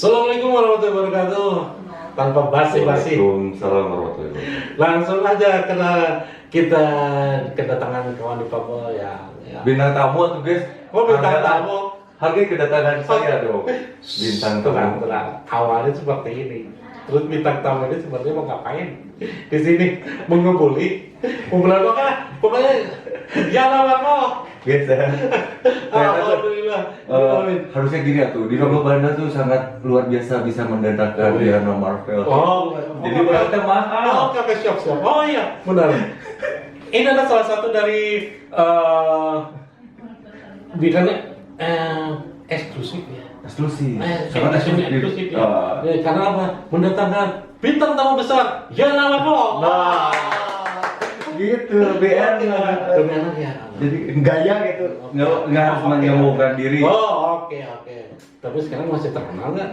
Assalamualaikum warahmatullahi wabarakatuh. Tanpa basi-basi, Waalaikumsalam warahmatullahi wabarakatuh. langsung aja karena kita kedatangan kawan di Papua ya. Bintang tamu tuh guys. Oh, bintang tamu. Hargai kedatangan saya dong. Bintang tamu. Terang. Awalnya seperti ini. Terus bintang tamu ini sebenarnya mau ngapain? Di sini mau ngebully, mau apa? Pokoknya ya lama kok. Guys ya. Alhamdulillah. Harusnya gini ya tuh. Di Robo Banda tuh sangat luar biasa bisa mendatangkan Diana Marvel. Jadi berarti mahal. Oke, siap. Oh iya, benar. Ini adalah salah satu dari bidangnya eksklusif ya. Eksklusif. Sangat eksklusif ya. Karena apa? Mendatangkan bintang tamu besar, Yana Marvel. Nah, gitu, BN. Dengan ya. Jadi gaya gitu, nggak harus menyombongkan diri. Oh, oke. Tapi sekarang masih terkenal nggak?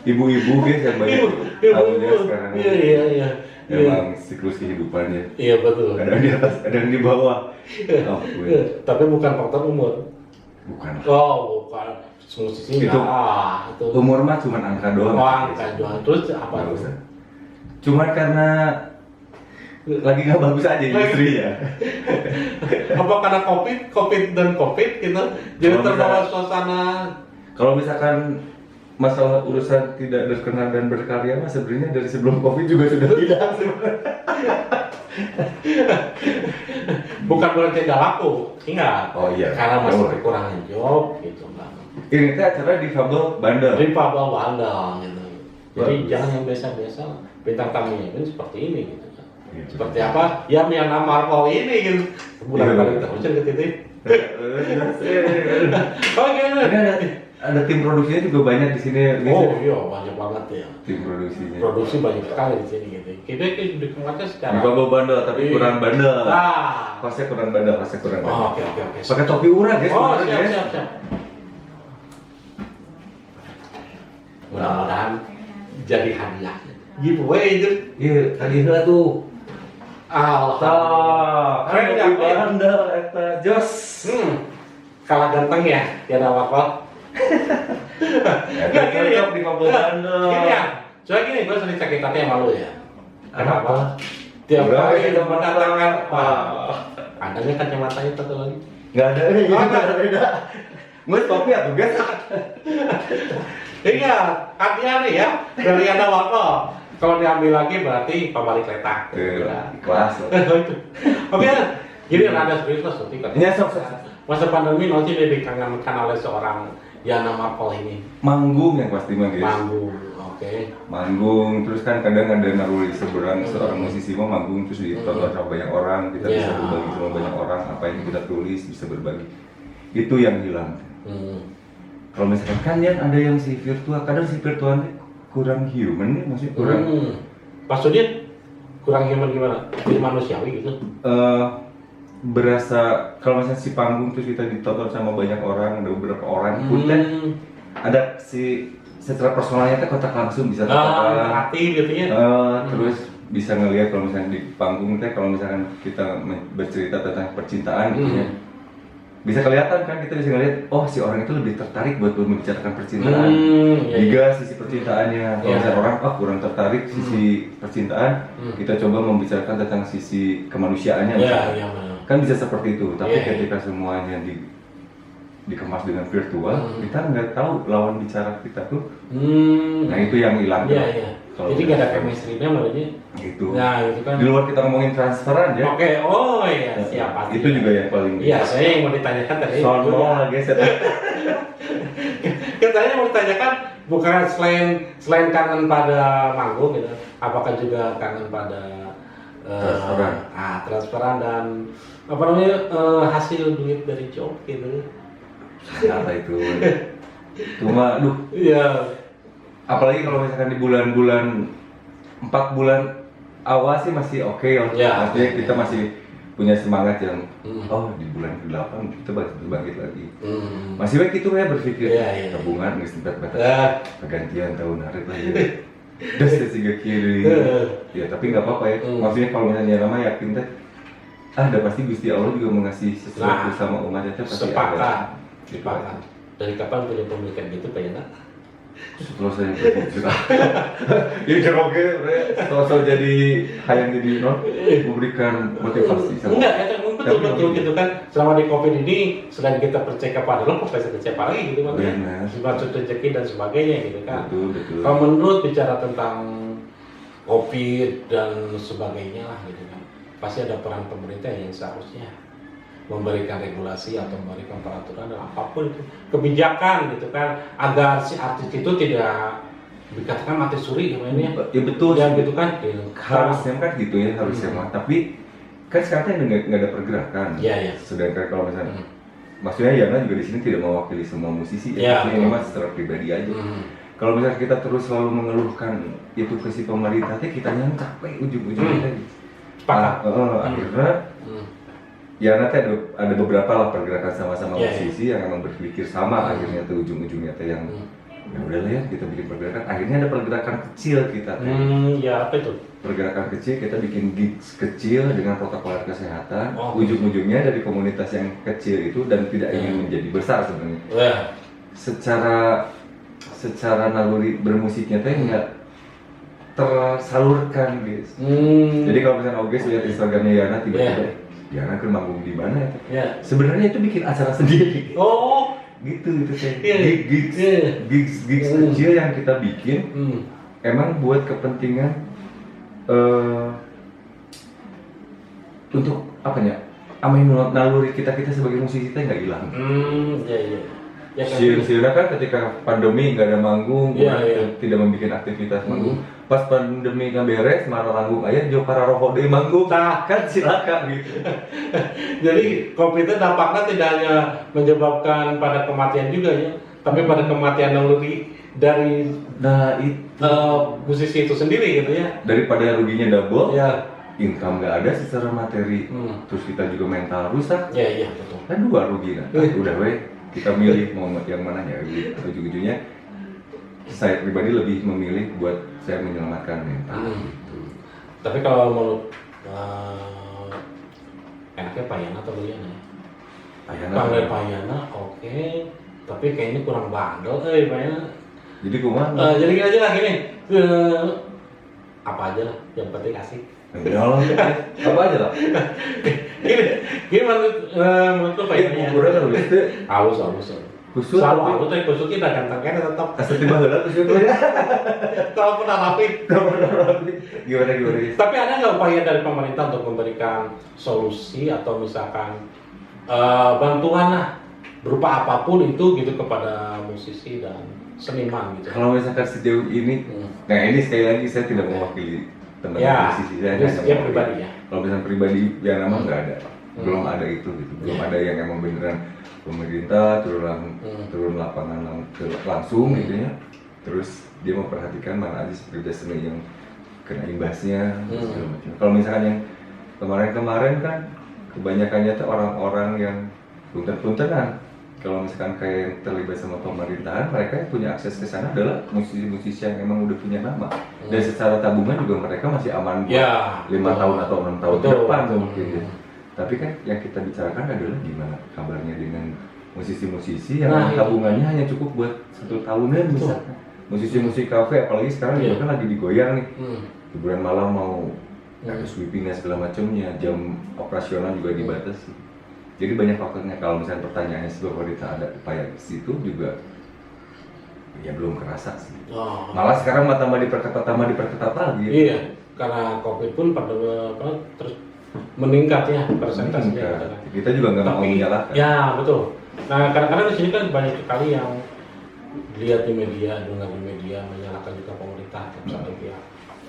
Ibu-ibu guys yang banyak tahunya sekarang. Iya. Emang siklus kehidupannya. Iya betul. Kadang di atas, kadang di bawah. Tapi bukan faktor umur. Bukan. Oh, bukan. Musisi Itu umur mah cuma angka doang. Oh, angka doang. Terus apa? Nggak usah. Cuma karena lagi nggak bagus aja industrinya. Apa karena covid gitu? Jadi Kalau terbawa misalkan- suasana. Kalau misalkan masalah urusan tidak berkenan dan berkarya mah sebenarnya dari sebelum covid juga sudah tidak. Bukan berarti tidak laku, ingat. Oh iya. Karena masih Boleh. kekurangan job gitu kan. Ini teh acara di Fable Bandar. Dari Papua Bandung gitu. Jadi Bagus. jangan yang biasa-biasa. Bintang tamunya ini seperti ini gitu kan. Gitu. Seperti apa? Ya Yana Marvel ini gitu. Bulan Iya. paling terus ke titik. Oke. Ini ada tim produksinya juga banyak di sini. Oh iya, banyak banget ya. Tim produksinya. Produksi banyak sekali di sini gitu. Kita dikembangkan Di secara. Fable Bandar tapi Iya. kurang bandel. Ah. Kosnya kurang bandel, kosnya kurang bandel. Oh, oke. Pakai topi urang guys, Oh, kemarin, guys. siap. Mudah-mudahan jadi hadiah. Giveaway itu. Iya, tadi itu tuh. Alhamdulillah. Keren ya, di Bandar eta jos. Kalah ganteng ya, tiada apa-apa. Nggak gini ya, di Fable Bandar. Gini ya, soalnya gini, gue sering sakit hati sama lu ya. Kenapa? Tiap Udah, kali kita mendatangkan apa? adanya kacamata itu satu lagi. Nggak ada, nggak ada beda. Gue topi ya tuh guys. Iya, hati-hati ya, dari ada waktu. Kalau diambil lagi berarti pabalik letak. Kelas. Oke, jadi rada serius lah nanti kan. Iya, sok. Masa pandemi nanti dikangenkan oleh seorang Yana Marvel ini. Manggung yang pasti mah guys. Manggung, oke. Manggung, terus kan kadang ada naruri seorang musisi mau manggung terus ditonton sama banyak orang, kita bisa Iya. berbagi sama banyak orang apa yang kita tulis bisa berbagi. Itu yang hilang. Kalau misalkan kan yang ada yang si virtual, kadang si virtualnya kurang human nih, maksudnya kurang Maksudnya kurang human gimana? Jadi manusiawi gitu? berasa kalau misalnya si panggung terus kita ditonton sama banyak orang, ada beberapa orang pun kan ada si secara personalnya kan kontak langsung bisa Hati gitu ya? terus bisa ngelihat kalau misalnya di panggung teh kalau misalkan kita bercerita tentang percintaan gitu ya bisa kelihatan kan, kita bisa ngelihat oh si orang itu lebih tertarik buat membicarakan percintaan juga sisi percintaannya. Kalau misalnya orang kurang tertarik sisi percintaan, kita coba membicarakan tentang sisi kemanusiaannya misalnya. Kan bisa seperti itu, tapi ketika semuanya dikemas dengan virtual, kita nggak tahu lawan bicara kita tuh. Nah itu yang hilang. Jadi nggak ada chemistry-nya maksudnya. Gitu. Nah itu kan. Di luar kita ngomongin transferan ya. Oke, oh iya siapa? Itu juga yang paling. Iya, saya yang mau ditanyakan tadi. Sombong lah guys. Katanya mau ditanyakan bukan selain kangen pada manggung gitu, apakah juga kangen pada transferan dan apa namanya hasil duit dari job gitu. Apa itu? Cuma, Iya. apalagi kalau misalkan di bulan-bulan 4 bulan awal sih masih oke Ya. Maksudnya kita masih punya semangat yang oh di bulan ke-8 kita bangkit lagi. Masih baik itu ya berpikir tabungan nggak sempat pergantian tahun hari lagi. Das sehingga kiri. Ya tapi nggak apa-apa ya. Maksudnya kalau misalnya nama yakin teh ada pasti Gusti Allah juga mengasih sesuatu sama umatnya pasti sepakat. ada. Sepakat. Dari kapan punya pemikiran gitu Pak Yana? Setelah saya berhijrah, ya jeroge, setelah jadi hayang jadi memberikan motivasi. Enggak, betul gitu kan. Selama di COVID ini, selain kita percaya kepada Allah, kita percaya siapa lagi gitu kan? Maksud rezeki dan sebagainya gitu kan. Betul. Kalau menurut bicara tentang COVID dan sebagainya lah gitu kan, pasti ada peran pemerintah yang seharusnya memberikan regulasi atau memberikan peraturan dan apapun itu kebijakan gitu kan, agar si artis itu tidak dikatakan mati suri gimana ya? Ya betul. Ya gitu kan. Harusnya kan gitu ya, harusnya mah. Tapi kan sekarang nggak ada pergerakan. Iya. Sedangkan kalau misalnya, maksudnya Yana juga di sini tidak mewakili semua musisi. Ya, ini mah secara pribadi aja. Kalau misalnya kita terus selalu mengeluhkan itu ke si pemerintah, kita yang capek ujung-ujungnya. Akhirnya ya nanti ada beberapa lah pergerakan sama-sama musisi yang emang berpikir sama, akhirnya tuh ujung-ujungnya tuh yang ya udahlah ya kita bikin pergerakan. Akhirnya ada pergerakan kecil kita ya apa itu? Pergerakan kecil, kita bikin gigs kecil dengan protokol kesehatan. Ujung-ujungnya dari komunitas yang kecil itu dan tidak ingin menjadi besar sebenarnya. Secara naluri bermusiknya tuh nggak tersalurkan guys. Jadi kalau misalnya Oges lihat Instagramnya Yana tiba-tiba Yana kan manggung di mana ya? Sebenarnya itu bikin acara sendiri. Gitu kayak gigs kecil yang kita bikin emang buat kepentingan untuk apa ya? Amain naluri kita sebagai musisi kita nggak hilang. Ya, Sirna kan ketika pandemi nggak ada manggung, tidak membuat aktivitas manggung. Pas pandemi nggak beres, marah manggung aja, jauh para rohok deh manggung, kan silakan gitu. Jadi COVID itu dampaknya tidak hanya menyebabkan pada kematian juga ya, tapi pada kematian naluri dari musisi itu sendiri gitu ya. Daripada ruginya double, ya. Income nggak ada secara materi, terus kita juga mental rusak. Iya betul. Kan dua rugi kan. Udah kita milih mau yang mana ya, ujung-ujungnya saya pribadi lebih memilih buat saya menyelamatkan mental gitu. Tapi kalau menurut enaknya Pak Yana atau Yana ya? Pak Yana oke. Tapi kayaknya kurang bandel Pak Yana. Jadi kumaha? Jadi aja lah gini, apa aja lah yang penting asik. Apa aja lah. Gini menurut Pak Yana. Kurang kan udah itu. Halus. Khusus. Selalu aku tuh khusus kita gantengnya tetap. Asal tiba heula khusus. Kalau pernah rapi. Gimana? Tapi ada nggak upaya dari pemerintah untuk memberikan solusi atau misalkan bantuan lah berupa apapun itu gitu kepada musisi dan seniman gitu? Kalau misalkan sejauh ini, nah ini sekali lagi saya tidak mewakili teman-teman musisi saya pribadi ya. Kalau misalnya pribadi yang nama nggak ada, belum ada itu gitu, belum ada yang emang beneran pemerintah turun lapangan langsung gitu ya. Terus dia memperhatikan mana aja seperti seni yang kena imbasnya segala macam. Kalau misalkan yang kemarin kan kebanyakannya tuh orang-orang yang punten-puntenan. Kalau misalkan kayak yang terlibat sama pemerintahan, mereka yang punya akses ke sana adalah musisi-musisi yang emang udah punya nama. Dan secara tabungan juga mereka masih aman buat 5 tahun atau 6 tahun ke depan mungkin. Tapi kan yang kita bicarakan adalah gimana kabarnya dengan musisi-musisi yang tabungannya hanya cukup buat 1 tahunan misalkan. Musisi-musisi kafe, apalagi sekarang juga kan lagi digoyang nih. Hiburan malam mau ada sweepingnya segala macamnya, jam operasional juga dibatasi. Jadi banyak faktornya. Kalau misalnya pertanyaannya sebab kita ada upaya di situ juga, ya belum kerasa sih. Malah sekarang tambah diperketat lagi. Iya, karena COVID pun terus meningkat ya persentasenya. Kita juga nggak mau menyalahkan. Ya betul. Nah kadang-kadang di sini kan banyak sekali yang lihat di media, dengar di media menyalahkan juga pemerintah atau satu pihak.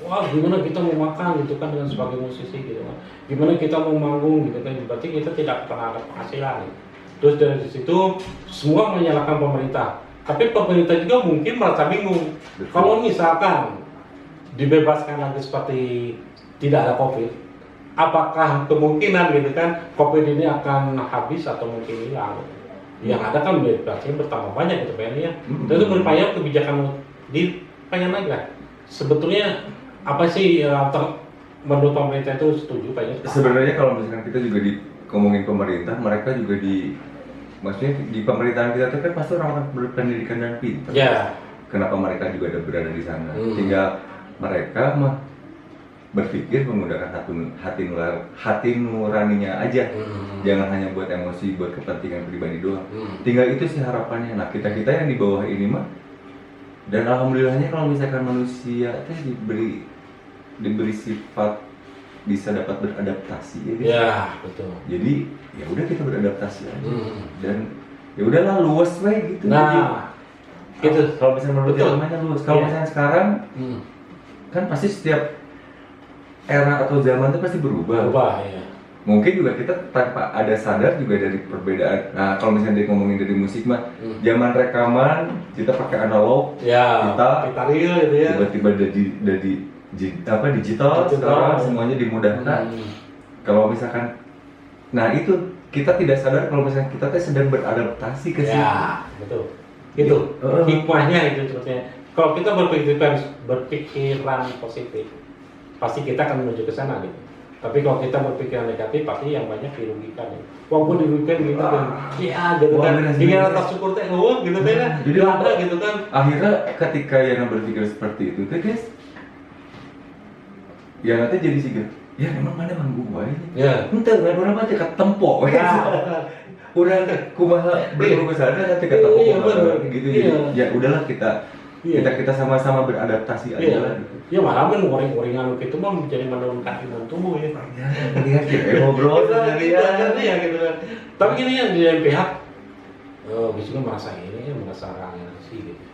Wah gimana kita mau makan gitu kan dengan sebagai musisi gitu kan, gimana kita mau manggung gitu kan, berarti kita tidak pernah ada penghasilan gitu. Terus dari situ semua menyalahkan pemerintah, tapi pemerintah juga mungkin merasa bingung. Kalau misalkan dibebaskan lagi seperti tidak ada COVID, apakah kemungkinan gitu kan COVID ini akan habis atau mungkin hilang? Yang ada kan bebasnya bertambah banyak gitu ya. Dan itu berupaya kebijakan di pengen aja. Sebetulnya apa sih menurut pemerintah itu setuju Pak? Sebenarnya kalau misalkan kita juga ngomongin pemerintah, mereka juga maksudnya di pemerintahan kita tuh kan pasti orang-orang berpendidikan dan pintar. Ya. Kenapa mereka juga ada berada di sana? Tinggal mereka mah berpikir menggunakan hati nuraninya aja. Jangan hanya buat emosi, buat kepentingan pribadi doang. Tinggal itu sih harapannya. Nah, kita yang di bawah ini mah, dan alhamdulillahnya kalau misalkan manusia teh diberi sifat bisa dapat beradaptasi ya, Ya, betul. jadi ya udah kita beradaptasi aja. Dan ya udahlah luas we gitu. Nah, gitu. Kalau misalnya menurut namanya luas. Kalau misalnya sekarang kan pasti setiap era atau zaman itu pasti berubah. Ya. Mungkin juga kita tanpa ada sadar juga dari perbedaan. Nah, kalau misalnya dia ngomongin dari musik mah, zaman rekaman kita pakai analog, Ya, kita real gitu ya. tiba-tiba dari digital sekarang semuanya dimudahkan. Kalau misalkan, nah itu kita tidak sadar kalau misalnya kita sedang beradaptasi ke situ. Ya, betul. Itu hikmahnya itu sebetulnya. Kalau kita berpikiran positif, pasti kita akan menuju ke sana gitu. Tapi kalau kita berpikiran negatif, pasti yang banyak dirugikan. Ya. Wah, gue dirugikan gitu kan. Iya gitu kan. Tinggal atas syukur teh gitu kan. Jadi ada gitu kan. Akhirnya ketika yang berpikir seperti itu, teh guys, ya nanti jadi sih ya emang mana emang gua ini. Ya. Entah kan orang mah teh tempo. Udah kumaha berlalu ke sana nanti ketemu gitu. Ya udahlah kita sama-sama beradaptasi aja lah gitu. Ya malah kan ngoring-ngoringan gitu mah menjadi menurunkan imun tubuh ya. Ya kita ngobrol ya gitu kan. Tapi gini yang di lain pihak biasanya merasa sih gitu.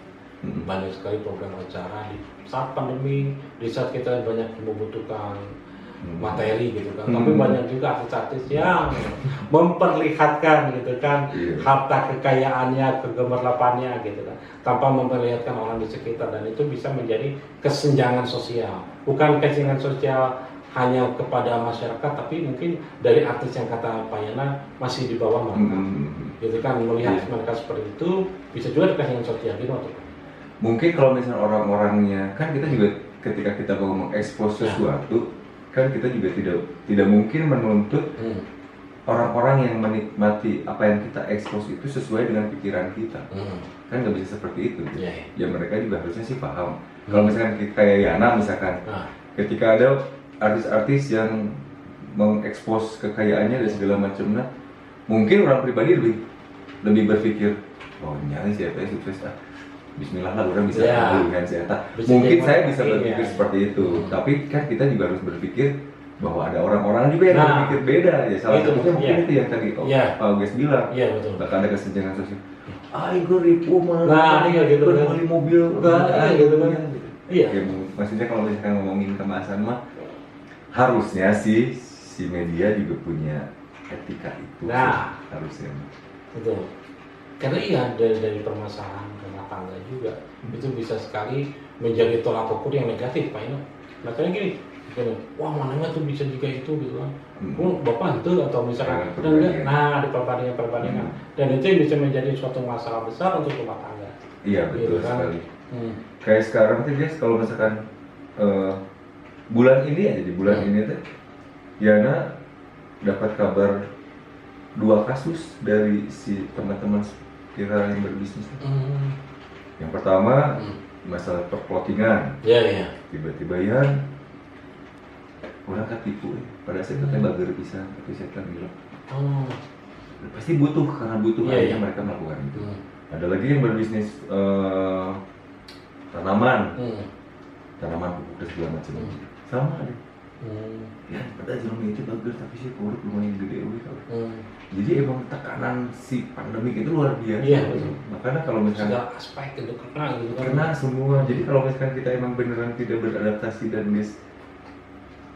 Banyak sekali program acara di saat pandemi, di saat kita banyak membutuhkan materi gitu kan. Tapi banyak juga artis-artis yang memperlihatkan gitu kan harta kekayaannya, kegemerlapannya gitu kan, tanpa memperlihatkan orang di sekitar, dan itu bisa menjadi kesenjangan sosial. Bukan kesenjangan sosial hanya kepada masyarakat, tapi mungkin dari artis yang kata Pak Yana masih di bawah mereka. Gitu kan, melihat mereka seperti itu bisa juga kesenjangan sosial gitu. Mungkin kalau misalnya orang-orangnya kan kita juga ketika kita mau mengekspos sesuatu kan kita juga tidak mungkin menuntut orang-orang yang menikmati apa yang kita ekspos itu sesuai dengan pikiran kita. Kan nggak bisa seperti itu. Ya mereka juga harusnya sih paham. Kalau misalkan kayak Yana misalkan, ketika ada artis-artis yang mengekspos kekayaannya dan segala macamnya, mungkin orang pribadi lebih berpikir, oh nyari siapa yang sukses Bismillah lah orang bisa dengan saya. Mungkin saya bisa berpikir seperti itu, tapi kan kita juga harus berpikir bahwa ada orang-orang juga yang berpikir beda ya. Salah satunya mungkin itu yang tadi Pak Auges bilang, bakal ada kesenjangan sosial. Gue ribu malah gitu berbeli mobil, gitu kan. Iya. Maksudnya kalau misalkan ngomongin kemasan mah harusnya si media juga punya etika itu. Harusnya. Betul. Karena dari permasalahan rumah tangga juga itu bisa sekali menjadi tolak ukur yang negatif, Pak Ino. Makanya gini, wah mana tuh bisa juga itu gitu kan. Bapak itu atau misalkan di perbandingan. Dan itu yang bisa menjadi suatu masalah besar untuk rumah tangga. Iya betul gitu, kan? sekali. Kayak sekarang tuh guys, kalau misalkan bulan ini aja di bulan ini tuh Yana dapat kabar 2 kasus dari si teman-teman kira yang berbisnis. Yang pertama masalah perplottingan. Tiba-tiba ya orang ketipu pada saat itu bager bisa, tapi saya kan bilang pasti butuh, karena butuh akhirnya mereka melakukan itu. Ada lagi yang berbisnis tanaman pupuk dan segala macam. Sama deh. Ya pada zaman itu bagus, tapi sih produk lumayan gede jadi emang tekanan si pandemi itu luar biasa. Betul. Makanya kalau misalnya segala aspek itu kena gitu kan. Kena semua. Jadi kalau misalkan kita emang beneran tidak beradaptasi dan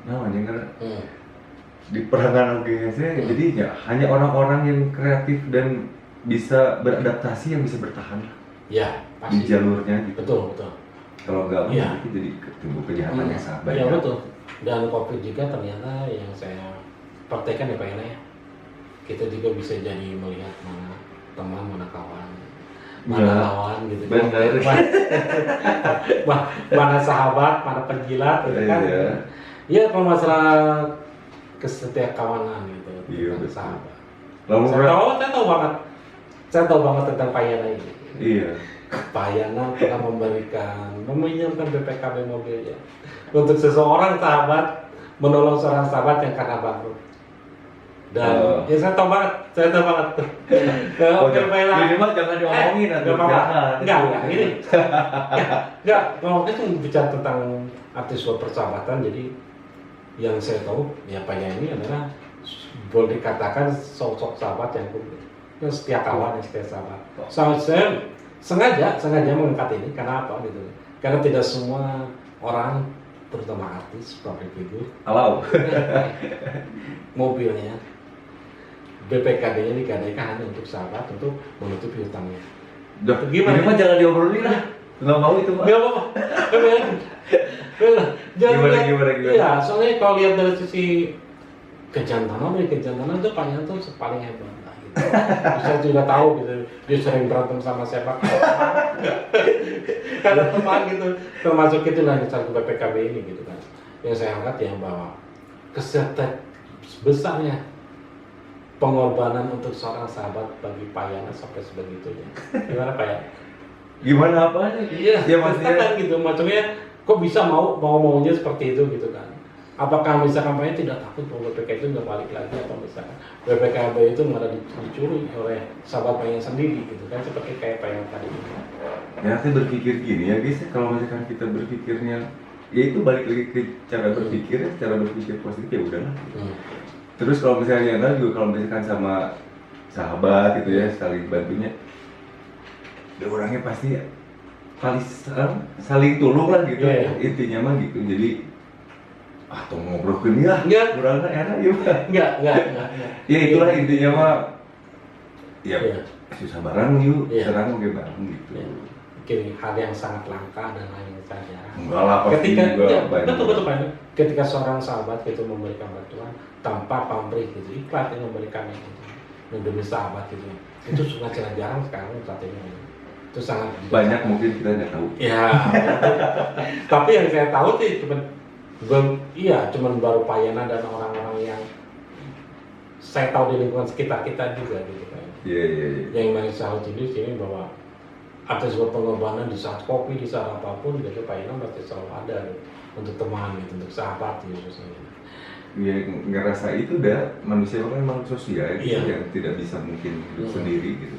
namanya karena di perangan OGS jadi ya hanya orang-orang yang kreatif dan bisa beradaptasi yang bisa bertahan pasti. Di jalurnya gitu. Betul. Kalau enggak itu jadi tumbuh kejahatan yang sangat banyak. Betul. Dan COVID juga ternyata yang saya praktekkan ya Pak Yana ya, kita juga bisa jadi melihat mana teman, mana kawan, mana lawan gitu kan. Mana sahabat, mana penjilat gitu kan. Iya, kalau masalah kesetiakawanan gitu. Iya, sahabat. Saya tahu banget Saya tahu banget tentang Payana ini. Iya. Payana pernah meminjamkan BPKB mobilnya untuk seseorang sahabat, menolong seorang sahabat yang karena bangkrut. Dan ya saya tahu banget. Oh, Oke, Payana. ini mah jangan diomongin atau Enggak, ini. Enggak, kalau kita bicara tentang arti sebuah persahabatan, jadi yang saya tahu ya Payana ini adalah boleh dikatakan sosok sahabat yang setia kawan, yang setia sahabat. Saya sengaja mengangkat ini karena apa gitu? Karena tidak semua orang, terutama artis, public figure, Alau. mobilnya BPKB-nya digadaikan hanya untuk sahabat, untuk menutupi hutangnya. Duh, Gimana? ini mah jangan diobrolin lah. Nggak mau itu mah. Gak apa-apa. Gimana? Iya, soalnya kalau lihat dari sisi kejantanan itu Payana tuh paling hebat. Lah, gitu. Saya juga tahu gitu, dia sering berantem sama siapa. Karena teman gitu, termasuk itulah yang satu BPKB ini gitu kan. Yang saya angkat yang bahwa kesetek besarnya pengorbanan untuk seorang sahabat bagi Payana sampai sebegitunya. Gimana Pak ya? Gimana apanya? Iya, ya maksudnya kan gitu, maksudnya kok bisa maunya seperti itu gitu kan? Apakah misalkan Payana tidak takut bahwa BPK itu nggak balik lagi, atau misalkan BPKB itu malah dicuri oleh sahabat Payana sendiri gitu kan, seperti kayak Payana tadi. ya saya berpikir gini ya guys, kalau misalkan kita berpikirnya ya itu balik lagi ke cara berpikir ya, cara berpikir positif ya udahlah. Terus kalau misalnya yang tadi juga kalau misalkan sama sahabat gitu ya, saling bantunya, ya orangnya pasti saling tulung lah gitu. Yeah. Intinya mah gitu. Jadi tuh ngobrolin ya, Enggak. kurangnya enak ya Pak. Enggak. Ya itulah intinya mah. Ya Iya. susah bareng yuk, Iya. serang oke bareng gitu. Ya, mungkin hal yang sangat langka dan hal yang sangat jarang. Enggak lah pasti Ketika juga banyak. betul Pak. Ketika seorang sahabat itu memberikan bantuan tanpa pamrih gitu, ikhlas yang memberikannya gitu, demi sahabat gitu, itu sangat jarang sekarang saat ini. Itu sangat Banyak mungkin kita nggak tahu. ya. Tapi yang saya tahu sih cuman baru Payana dan orang-orang yang saya tahu di lingkungan sekitar kita juga gitu kan. Iya. Yang mana saya tahu di sini bahwa ada sebuah pengorbanan di saat kopi, di saat apapun gitu, Payana pasti selalu ada gitu, untuk teman gitu, untuk sahabat gitu khususnya. Ya ngerasa itu dah manusia kan memang sosial Iya. yang tidak bisa mungkin hidup sendiri gitu.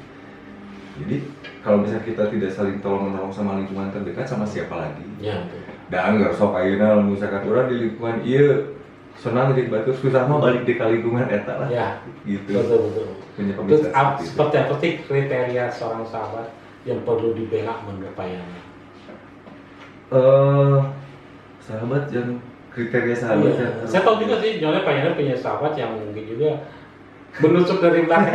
Jadi kalau misalnya kita tidak saling tolong menolong sama lingkungan terdekat, sama siapa lagi? Ya, betul. Dan nggak sok ayeuna misalkan orang di lingkungan iya senang jadi batu susah mah balik di lingkungan eta lah. Ya, Gitu. betul. Punya Terus pemikiran seperti apa sih kriteria seorang sahabat yang perlu dibela menurut Payana? Sahabat yang kriteria sahabat Iya. yang Saya tahu juga sih, soalnya Payana punya sahabat yang mungkin juga menusuk dari belakang.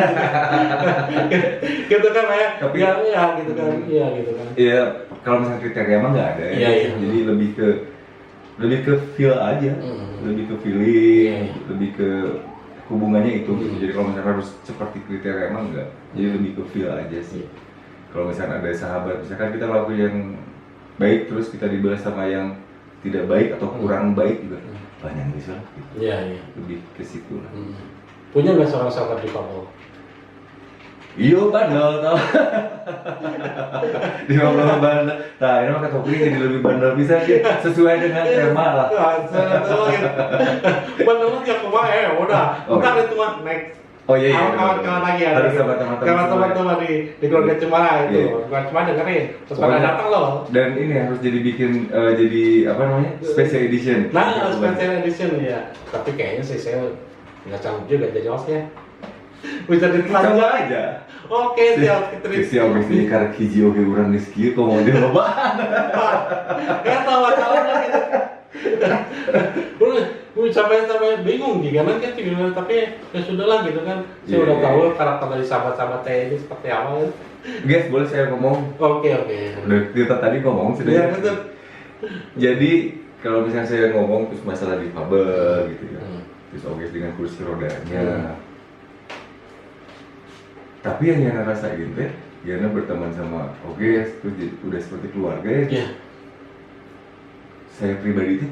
Gitu kan ya? Tapi ya gitu kan. Iya gitu kan. Iya, kalau misalnya kriteria mah nggak ada ya. Iya. Jadi lebih ke feel aja, lebih ke feeling, Iya. lebih ke hubungannya itu gitu. Jadi kalau misalnya harus seperti kriteria emang enggak. Jadi lebih ke feel aja sih. Kalau misalnya ada sahabat, misalkan kita lakuin yang baik terus kita dibalas sama yang tidak baik atau kurang baik juga banyak bisa gitu. Iya. Lebih ke situ lah. Punya nggak seorang sahabat di Papua? Iya bandel tau. Di ngobrol bandel. Nah ini mah kata Putri jadi lebih bandel bisa sih sesuai dengan tema lah. Bener ya kemarin udah. Ntar itu mah next. Oh iya. Kawan-kawan lagi ada. Harus sama teman-teman. Karena teman-teman di keluarga Cemara itu. Iya. Bukan cuma dengerin. Terus pada Pokoknya- datang loh. Dan ini harus jadi bikin jadi apa namanya special edition. Nah, special edition ya. Tapi kayaknya sih saya nggak sanggup juga jadi hostnya. Bisa Coba ditelanjang. aja. Oke, siap. Si August ini karena hiji oke urang geus kieu kok mau dia loba. Kan tawa-tawa gitu. Sampai bingung nih, karena kan gimana, tapi ya sudahlah gitu kan. Saya Iya. udah tahu karakter dari sahabat-sahabat saya ini seperti apa. Guys, boleh saya ngomong? Oke. Udah kita tadi ngomong sudah. Iya, betul. Jadi kalau misalnya saya ngomong terus masalah difabel gitu ya. Terus August dengan kursi rodanya. Tapi yang Yana rasain teh, Yana berteman sama August terus udah seperti keluarga ya. Iya. Saya pribadi itu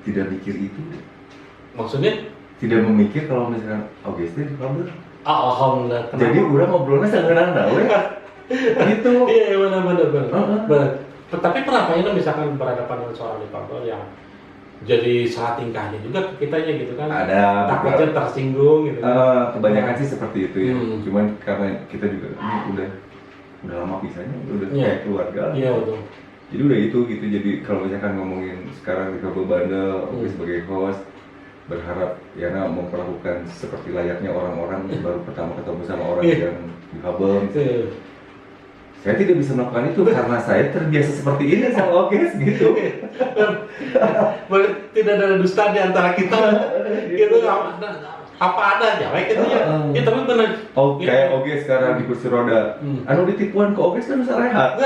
tidak mikir itu. Maksudnya? Tidak memikir kalau misalkan Augustnya difabel. Alhamdulillah. Kenapa? Jadi orang ngobrolnya sebenarnya we. Gitu. Iya benar. Heeh. Benar. Tapi kenapa ini misalkan berhadapan dengan seorang difabel yang jadi salah tingkahnya juga ke kitanya gitu kan? Ada Takutnya tersinggung gitu. kebanyakan sih seperti itu ya. Hmm. Cuman karena kita juga udah lama pisahnya, udah Iya. kayak keluarga. Iya betul. Jadi udah itu gitu. Jadi kalau misalkan ngomongin sekarang di Kabel Bandel, oke sebagai host berharap Yana memperlakukan seperti layaknya orang-orang yang baru pertama ketemu sama orang Iya. yang difabel. Iya. Saya tidak bisa melakukan itu karena saya terbiasa seperti ini sama Oges gitu. Tidak ada dusta di antara kita. Gitu apa ada aja, baik gitu ya. Ya tapi benar. Oh, kayak Oges sekarang di kursi roda. Anu ditipuan ke Oges kan bisa rehat.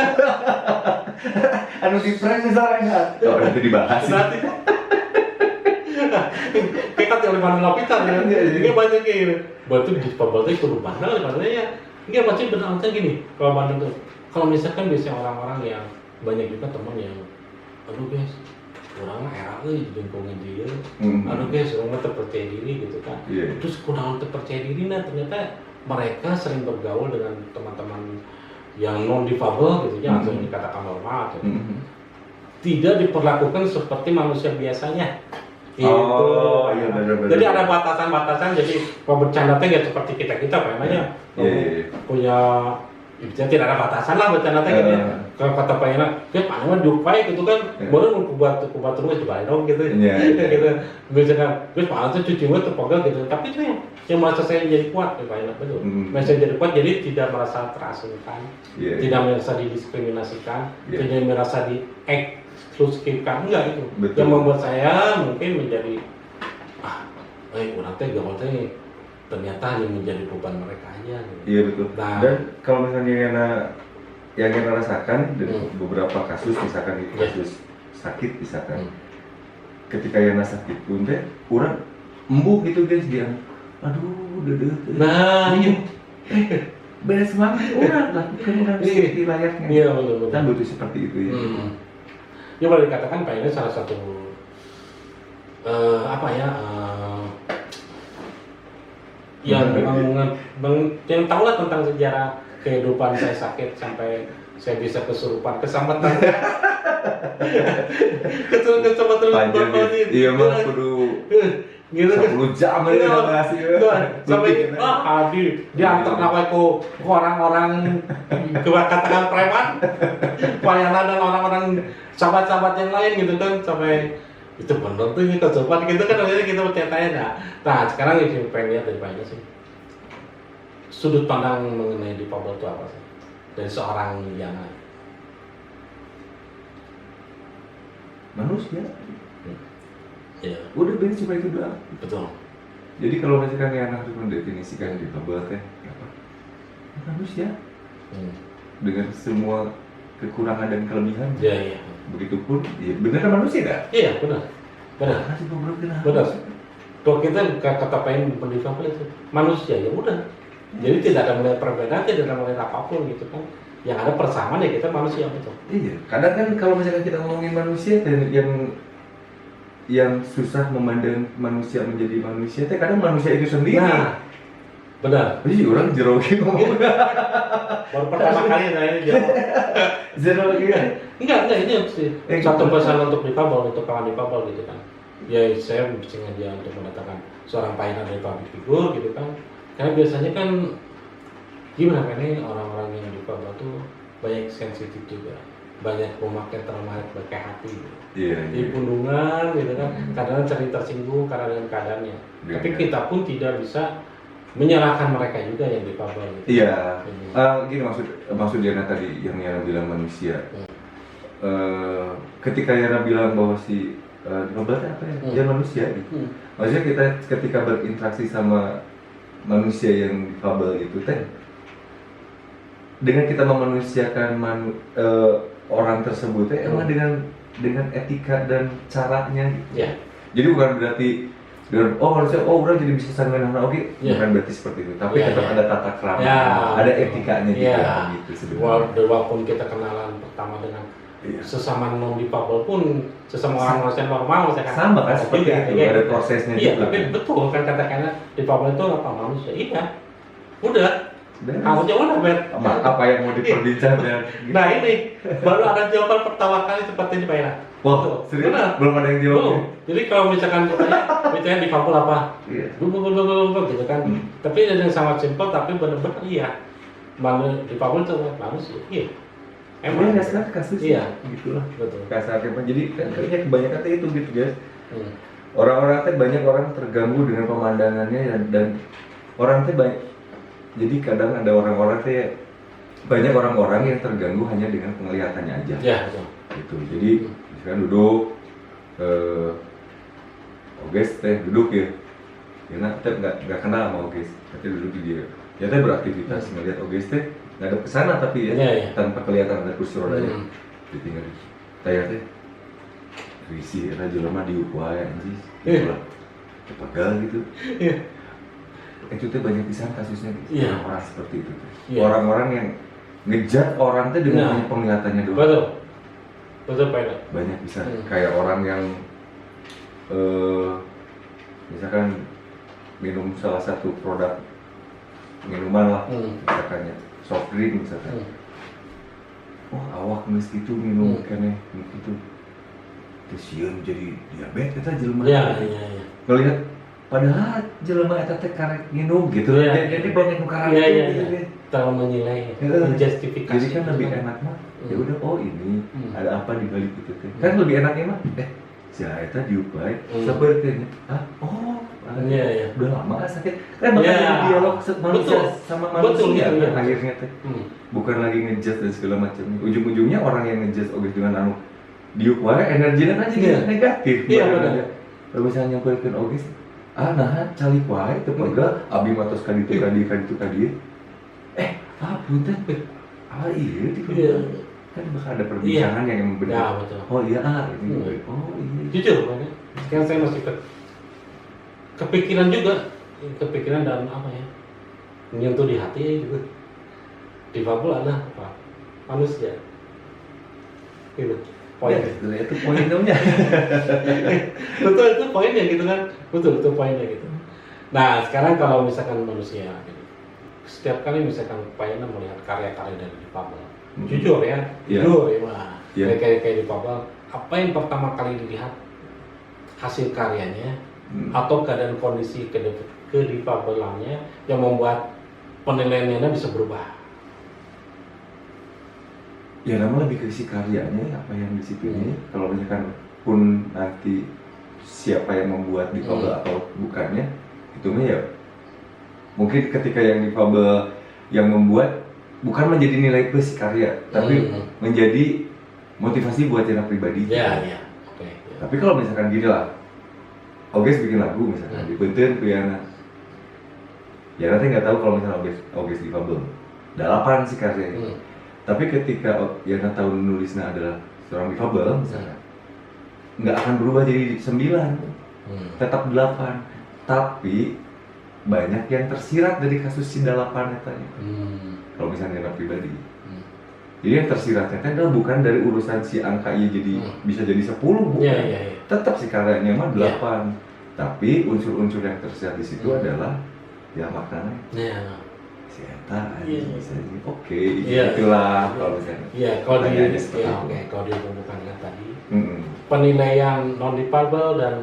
Anu di prank bisa rehat. Oh, nanti dibahas. Nanti. Kayak yang lima lapisan ya. Ini banyak kayak gini. Batu di pabel itu kudu bandel padahal Enggak pasti benar gini. Kalau bandel tuh, kalau misalkan biasanya orang-orang yang banyak juga teman yang, aduh guys, orang era euy jengkongin dia. Aduh guys, orang terpercaya diri gitu kan. Iya. Terus kurang terpercaya diri ternyata mereka sering bergaul dengan teman-teman yang non difabel gitu ya, atau yang dikatakan normal gitu. Tidak diperlakukan seperti manusia biasanya. Gitu. Oh, iya benar-benar. Jadi ada batasan-batasan. Jadi kalau bercanda teh nggak seperti kita namanya. Iya. Punya ya, tidak ada batasan lah bercanda teh gitu. Kalau kata Pak Yana, ya Pak Yana jupai gitu kan, baru kubat terus coba dong gitu. Iya. Gitu. Misalkan, terus Pak Yana tuh cuci mulut terpegal gitu. Tapi itu yang merasa saya jadi kuat ya Pak Yana betul. Merasa jadi kuat jadi tidak merasa terasingkan, tidak merasa didiskriminasikan, tidak merasa eksklusifkan, enggak itu. Betul. Yang membuat saya mungkin menjadi orang teh gaul teh ternyata yang menjadi beban mereka aja gitu. Iya betul. Nah. Dan kalau misalnya yang Yana rasakan dari beberapa kasus, misalkan itu kasus sakit misalkan, ketika Yana sakit pun teh, orang embuh gitu guys dia, aduh dedeh. Nah, iya. Beres banget orang lakukan orang seperti layaknya. Iya betul. Kan butuh seperti itu ya. Ya boleh dikatakan Pak ini salah satu yang yang tahu lah tentang sejarah kehidupan saya sakit sampai saya bisa kesurupan kesampatan kesampatan Iya mah kudu gitu 10 jam aja ngasih sampai diantar nawa ku orang-orang katakan preman pelayanan dan orang-orang sahabat-sahabat yang lain gitu kan sampai itu bener tuh ini kesurupan gitu kan akhirnya kita bertanya-tanya. Nah sekarang yang pengen lihat dari banyak sih sudut pandang mengenai difabel itu apa sih dari seorang Yana? Manusia. Iya. Udah beres cuma itu doang. Betul. Jadi kalau misalkan Yana harus mendefinisikan difabel teh apa? Manusia. Dengan semua kekurangan dan kelebihan. Iya. Begitupun, ya bener manusia dah. Iya benar. Benar. Benar. Kalau kita kata pengen mendifabel itu manusia ya udah. Jadi tidak ada melihat perbedaan, tidak ada melihat apapun gitu kan. Yang ada persamaan ya kita manusia betul. Iya. Kadang kan kalau misalkan kita ngomongin manusia yang susah memandang manusia menjadi manusia, kadang manusia itu sendiri. Nah, benar. Jadi orang jerogi ngomong. Baru pertama kali saya ini jawab. Jerogi. Enggak ini sih. Satu pesan untuk difabel, untuk kawan difabel gitu kan. Ya saya sengaja untuk mendatangkan seorang pelayanan dari public figure gitu kan. Karena biasanya kan gimana kan ini orang-orang yang difabel tuh banyak sensitif juga. Banyak memakai terlalu pakai hati gitu. Iya. Di pundungan gitu kan. Kadang sering tersinggung karena dengan keadaannya. Tapi kita pun tidak bisa menyalahkan mereka juga yang difabel gitu. Iya. Gini maksud Yana tadi yang Yana bilang manusia. Ketika Yana bilang bahwa si difabel apa ya? Dia manusia gitu. Maksudnya kita ketika berinteraksi sama manusia yang difabel itu teh, dengan kita memanusiakan orang tersebut teh emang dengan etika dan caranya gitu. Iya. Jadi bukan berarti harusnya orang jadi bisa sanggah bukan berarti seperti itu, tapi tetap ada tata krama, ada etikanya juga gitu sebenarnya. Walaupun kita kenalan pertama dengan sesama non difabel pun sesama orang manusia normal misalkan sama kan seperti itu, ada prosesnya iya, juga. tapi betul kan katakanlah difabel itu apa manusia? Iya. Udah. Beres. Harusnya udah Bet. Apa yang mau diperbincangkan? Nah ini baru ada jawaban pertama kali seperti ini Pak Ira. Wah, Tuh, serius? benar. Belum ada yang jawab. Belum. Jadi kalau misalkan misalnya di Papua apa? Iya. Gitu kan. Tapi ada yang sangat simpel tapi benar-benar iya. Di Papua itu manusia. Iya. Emang ya kan kasus Iya. gitulah. Betul. Kasarnya jadi kan kayaknya kebanyakan teh itu gitu guys. Hmm. Orang-orang teh banyak orang terganggu dengan pemandangannya dan orang teh banyak. Jadi kadang ada orang-orang teh banyak orang-orang yang terganggu hanya dengan penglihatannya aja. Ya, betul. Gitu. Jadi misalkan duduk Oges teh duduk ya. Karena kita nggak kenal sama Oges, tapi duduk di dia. Ya teh beraktivitas ngelihat Oges teh nggak ada kesana tapi ya, Iya. tanpa kelihatan ada kursi rodanya. Hmm. Ditinggal tanya teh risi eta jelema diuk wae anjing. Iya. Gitu lah. Pegal gitu. Iya. Itu teh banyak pisan kasusnya gitu. Iya. Orang seperti itu teh. Iya. Orang-orang yang ngejat orang teh dengan Nah. hanya penglihatannya doang. Betul. Betul Pak Ira. Banyak bisa Hmm. kayak orang yang misalkan minum salah satu produk minuman lah, misalkan ya soft drink misalkan. Wah awak geus kitu minum keneh gitu. Terus sieun jadi diabetes eta jelema. Iya. Ngelihat padahal jelema eta teh karek minum gitu. Iya. Jadi banyak nu karek Iya. gitu. Terlalu menilai, Heeh. menjustifikasi. Jadi kan lebih enak mah. Ya udah oh ini ada apa di balik itu teh. Hmm. Kan lebih enaknya mah si eta diuk bae sabeurkeun. Oh, Iya. udah lama kan sakit. Kan makanya Iya. dialog manusia Betul. sama Betul, manusia iya. kan akhirnya teh. Bukan lagi ngejudge dan segala macam. Ujung-ujungnya orang yang ngejudge oge dengan anu diuk wae energina kan jadi Iya. negatif. Iya, Bahkan benar. ada. Kalau misalnya nyampeurkeun oge nah calik wae teu pegal abi matos ka ditu ka dieu. Punten. Iya di Iya. kan bakal ada perbincangan yang emang benar. Ya, betul. Oh iya ini. Oh iya. Jujur, Pak. Sekarang saya masih kepikiran juga, kepikiran dan apa ya, menyentuh di hati juga. Di Papua ada apa? Manusia. Gitu. Poin. Itu poinnya. Betul itu poinnya gitu kan. Betul itu poinnya gitu. Nah sekarang kalau misalkan manusia, gitu. Setiap kali misalkan Pak Yana melihat karya-karya dari di Papua, jujur ya, jujur ya mah. Kayak di Papua, apa yang pertama kali dilihat hasil karyanya atau keadaan kondisi kedipabelannya yang membuat penilaiannya bisa berubah. Ya nama lebih ke isi karyanya apa yang disiplinnya. Kalau misalkan pun nanti siapa yang membuat difabel atau bukannya, itu mah ya mungkin ketika yang difabel yang membuat bukan menjadi nilai plus karya, tapi menjadi motivasi buat Yana pribadi. Iya. Oke. Tapi kalau misalkan gini lah, Oges bikin lagu misalkan dibentuk ke Yana. Yana teh nggak tahu kalau misalnya Oges difabel. Dalapan sih karyanya. Tapi ketika Yana tahu nulisnya adalah seorang difabel misalnya, nggak akan berubah jadi 9, tetap 8. Tapi banyak yang tersirat dari kasus si 8 tadi. Kalau misalnya Yana pribadi. Jadi yang tersiratnya itu adalah bukan dari urusan si angka iya jadi bisa jadi 10 bukan. Iya. Tetap si karyanya mah 8. Tapi unsur-unsur yang tersirat di situ adalah ya maknanya. Iya. Si eta bisa jadi oke, Iya. itulah kalau misalnya. Iya, kalau di Pertanyaannya seperti itu. kalau dihubungkan tadi, Mm-mm. penilaian non difabel dan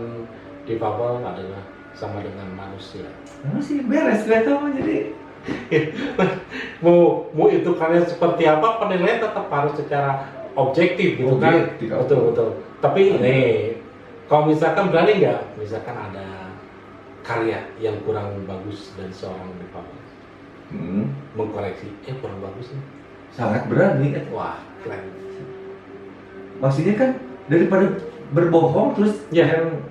difabel adalah sama dengan manusia. Sih beres ternyata mah jadi mau itu karya seperti apa, penilaian tetap harus secara objektif gitu kan. Objektif. Betul. Tapi nih, kalau misalkan berani nggak, misalkan ada karya yang kurang bagus dari seorang difabel, mengkoreksi, kurang bagus nih. sangat berani. Wah, keren. Maksudnya kan daripada berbohong terus yang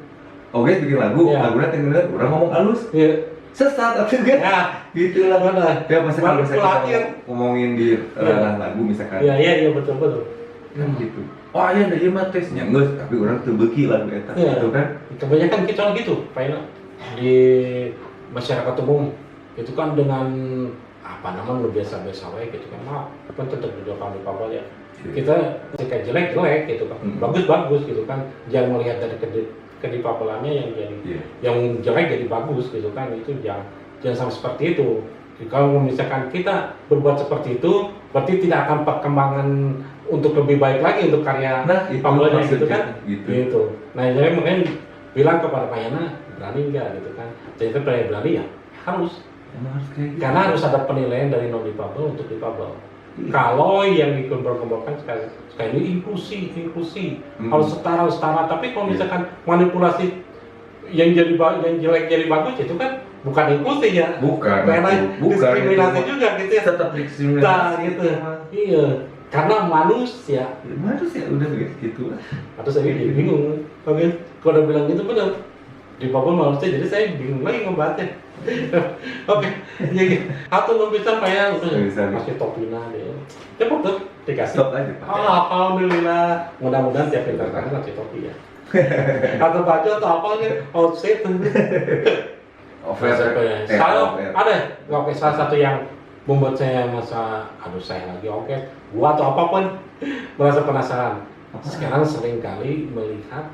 oke bikin lagu, lagunya tinggal orang ngomong halus. Iya. Sesat atau kan? Ya, Gitu lah benar. Ya misalkan Manipulatif. kita ngomongin di ranah lagu misalkan. Iya betul. Kan gitu. Oh iya ada mah tesnya nggak, tapi orang terbeki lagu eta gitu kan. Kebanyakan kita gitu, Pak Ina, di masyarakat umum itu kan dengan apa namanya biasa-biasa wae gitu kan, kan tetap di depan ya. Kita jika jelek gitu kan, bagus gitu kan, jangan melihat dari kedipabelannya yang jadi yang jelek jadi bagus gitu kan, itu jangan sampai seperti itu. Kalau misalkan kita berbuat seperti itu, berarti tidak akan perkembangan untuk lebih baik lagi untuk karya Nah, itu pamulanya gitu maksudnya, kan. gitu. Nah, jadi makanya bilang kepada Pak Yana, berani enggak gitu kan. Ternyata berani ya harus. Emang harus kayak gitu. Karena harus ada penilaian dari non difabel untuk difabel. Iya. Kalau yang dikembangkan sekali ini inklusi, harus setara. Tapi kalau misalkan manipulasi yang jelek jadi bagus itu kan bukan inklusi ya. Bukan. Karena diskriminasi itu. juga gitu ya. Tetap diskriminasi. Nah, gitu. Iya. Karena manusia. Ya, manusia udah gitu lah. Atau saya jadi bingung. Oke, kalau udah bilang gitu benar. Di Papua manusia, jadi saya bingung lagi ngebahasnya. Oke, jadi atau bisa Pak ya, kasih topina deh. Cepet tuh dikasih. Stop aja Pak. Alhamdulillah, mudah-mudahan tiap pintar kan kasih topi ya. Atau baju atau apa gitu, outfit. Over. Kalau ada, oke salah satu yang membuat saya masa, aduh saya lagi oke, gua atau apapun merasa penasaran. Sekarang sering kali melihat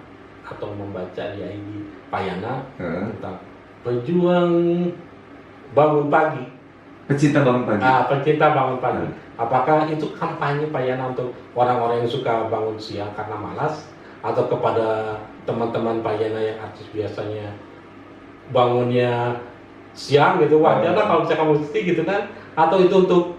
atau membaca di ID Pak Yana tentang pejuang bangun pagi. Pecinta bangun pagi. Pecinta bangun pagi. Apakah itu kampanye Pak Yana untuk orang-orang yang suka bangun siang karena malas, atau kepada teman-teman Pak Yana yang artis biasanya bangunnya siang gitu, wajar lah kalau misalkan musisi gitu kan, atau itu untuk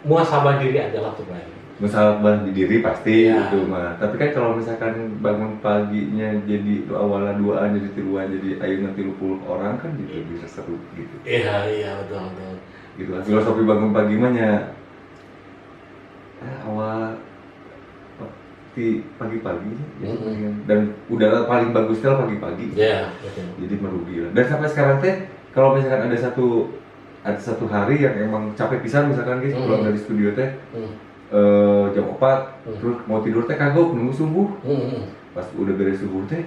muhasabah diri aja lah tuh Pak Yana. Musahabah di diri pasti Ya. itu mah. Tapi kan kalau misalkan bangun paginya jadi awalnya duaan jadi tiluan jadi ayeuna 30 orang kan gitu bisa seru gitu. Iya betul. Gitu lah. Filosofi bangun pagi mah nya awal pagi-pagi dan udara paling bagus kan pagi-pagi. Iya, betul. Jadi merugi lah. Dan sampai sekarang teh kalau misalkan ada satu hari yang emang capek pisan misalkan guys pulang dari studio teh jam 4 terus mau tidur teh kagok nunggu subuh. Pas udah beres subuh teh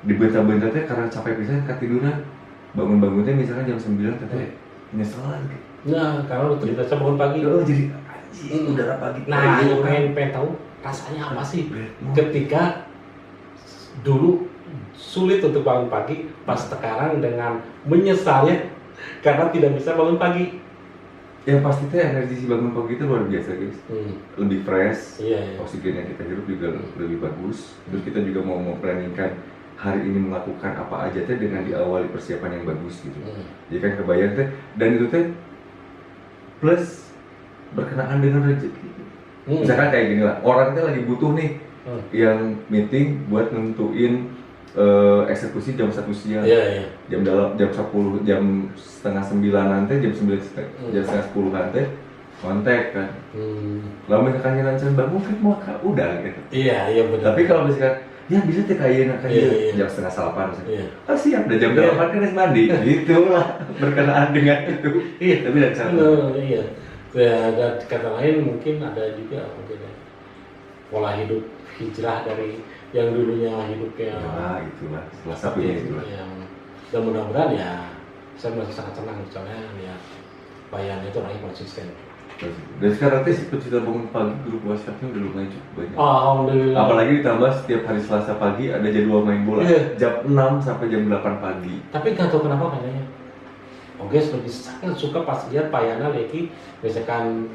dibentar-bentar teh karena capek pisan ketiduran bangun-bangun teh misalkan jam 9 teh nyesel gitu. Nah, karena udah terbiasa bangun pagi. Jadi anjing udara pagi. Nah, yang pengen tahu rasanya apa sih ketika dulu sulit untuk bangun pagi, pas sekarang dengan menyesalnya karena tidak bisa bangun pagi. Yang pasti teh energi si bangun pagi itu luar biasa guys. Lebih fresh. Iya. Oksigen yang kita hirup juga lebih bagus. Terus kita juga mau planningkan hari ini melakukan apa aja teh dengan diawali persiapan yang bagus gitu. Jadi kan kebayang teh, dan itu teh plus berkenaan dengan rezeki. Misalkan kayak gini lah, orang teh lagi butuh nih yang meeting buat nentuin eksekusi jam 1 siang. Iya. Jam 10, jam setengah 9 nanti, jam 9 jam setengah 10 nanti kontak kan. Lalu misalkan nyelancar bangun kan mau udah gitu. Iya benar. Tapi kalau misalkan ya bisa teh kayak jam setengah 8 misalnya. Iya. Oh siap, udah jam 8 kan harus mandi. Gitu lah berkenaan dengan itu. Iya. Tapi dari sana. Iya. Ya, dan kata lain mungkin ada juga mungkin ya, pola hidup hijrah dari yang dulunya hidupnya itulah salah satunya itulah. Dan mudah-mudahan ya saya masih sangat senang misalnya lihat Pak Yana itu orangnya konsisten. Dan sekarang teh si pecinta bangun pagi grup WhatsApp-nya udah lumayan cukup banyak. Alhamdulillah. Apalagi ditambah setiap hari Selasa pagi ada jadwal main bola. Jam 6 sampai jam 8 pagi. Tapi nggak tahu kenapa kayaknya. Oke, lebih sangat suka pas lihat Pak Yana lagi misalkan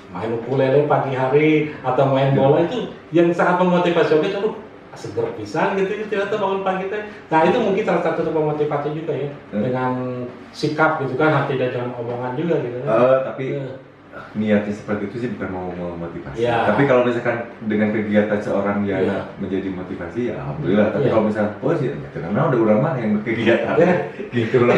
main ukulele pagi hari atau main bola itu yang sangat memotivasi. Oke, aduh seger pisan gitu ternyata bangun pagi teh. Nah itu mungkin salah satu pemotivasi juga ya dengan sikap gitu kan, hati dan jangan omongan juga gitu. Tapi niatnya seperti itu sih bukan mau memotivasi. Ya. Tapi kalau misalkan dengan kegiatan seorang Yana menjadi motivasi ya alhamdulillah. Tapi kalau misalkan sih karena udah orang mah yang berkegiatan gitu lah.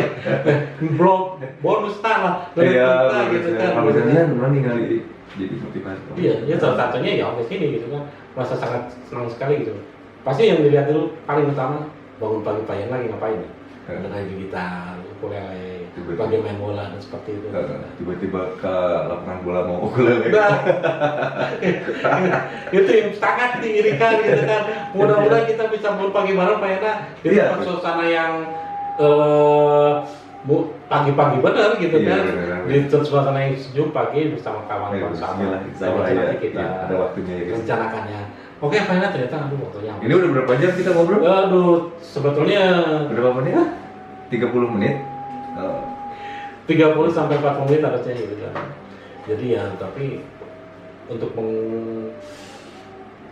Blog bonus tanah gitu kan. Kalau misalnya mana ningali jadi motivasi. Iya, ya salah satunya ya di sini gitu kan. Merasa sangat senang sekali gitu. Pasti yang dilihat dulu paling utama bangun pagi Pak Yana lagi ngapain ya? Dengan gitar, ukulele, bagi main bola dan seperti itu. Tiba-tiba ke lapangan bola mau ukulele. Itu yang sangat diirikan gitu kan. Mudah-mudahan kita bisa bangun pagi bareng Pak Yana. Itu suasana yang pagi-pagi benar gitu kan. Di suasana yang sejuk pagi bersama kawan-kawan sama. Nanti kita ada waktunya ya. Rencanakannya. Oke, Pak Yana ternyata waktunya. Ini udah berapa jam kita ngobrol? Aduh, sebetulnya berapa menit? 30 menit. 30 sampai 40 menit harusnya gitu kan. Jadi ya tapi untuk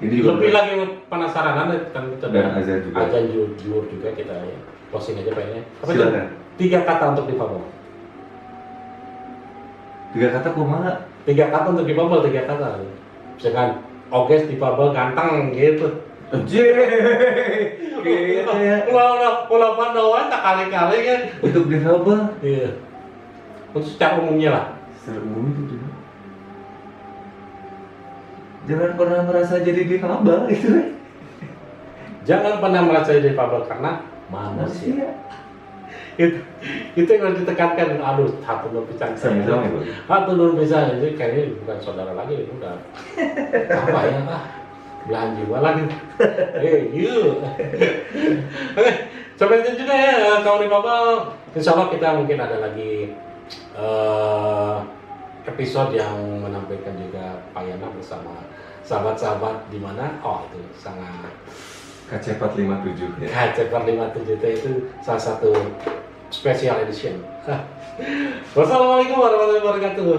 Ini juga lebih lagi penasaran kan kita Dan azan juga. azan zuhur juga kita ya closing aja pengennya. Apa Silakan. itu? 3 kata untuk difabel. 3 kata kumaha? 3 kata untuk difabel, 3 kata. Misalkan Oges difabel ganteng gitu. Anjir. Gitu ya. Pulau Pandawan tak kali-kali kan. Untuk difabel. Iya. Untuk secara umumnya lah. Seru itu dia. Jangan pernah merasa jadi difabel gitu. Jangan pernah merasa difabel karena manusia. Itu yang harus ditekankan. Aduh, satu nur pisang. Sama-sama ya, Bang. Satu nur pisang itu kayaknya bukan saudara lagi, udah apa ya pak? Belahan jiwa lagi. You. Oke, sampai itu juga ya kawan difabel. Insya Allah kita mungkin ada lagi episode yang menampilkan juga Pak Yana bersama sahabat-sahabat di mana itu sangat Kacepat 57 ya. Kacepat 57 itu salah satu special edition. Wassalamualaikum warahmatullahi wabarakatuh.